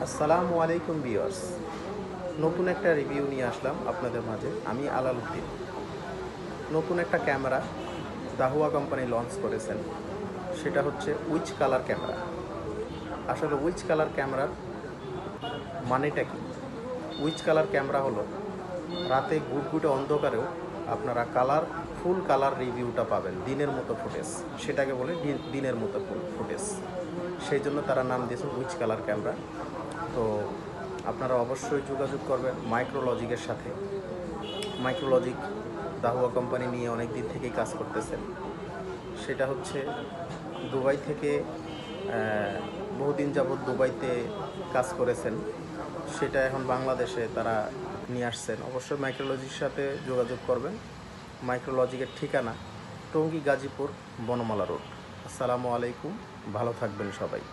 আসসালামু আলাইকুম ভিউয়ার্স। নতুন একটা রিভিউ নিয়ে আসলাম আপনাদের মাঝে। আমি আলালউদ্দিন। নতুন একটা ক্যামেরা দাহুয়া কোম্পানি লঞ্চ করেছেন। সেটা হচ্ছে উইচ কালার ক্যামেরা। আসলে উইচ কালার ক্যামেরার মানেটা কি? উইচ কালার ক্যামেরা হলো রাতে ঘুটঘুটে অন্ধকারেও আপনারা ফুল কালার রিভিউটা পাবেন, দিনের মতো ফুটেজ। সেটাকে বলে দিনের মতো ফুটেজ। সেই জন্য তারা নাম দিয়েছে উইচ কালার ক্যামেরা। তো আপনারা অবশ্যই যোগাযোগ করবেন মাইক্রোলজিকের সাথে। মাইক্রোলজিক দাহুয়া কোম্পানি নিয়ে অনেক দিন থেকেই কাজ করতেছেন। সেটা হচ্ছে দুবাই থেকে বহুদিন যাবৎ দুবাইতে কাজ করেছেন। সেটা এখন বাংলাদেশে তারা নিয়ে আসছেন। অবশ্যই মাইক্রোলজির সাথে যোগাযোগ করবেন। মাইক্রোলজিকের ঠিকানা টঙ্গী গাজীপুর বনমালা রোড। আসসালামু আলাইকুম, ভালো থাকবেন সবাই।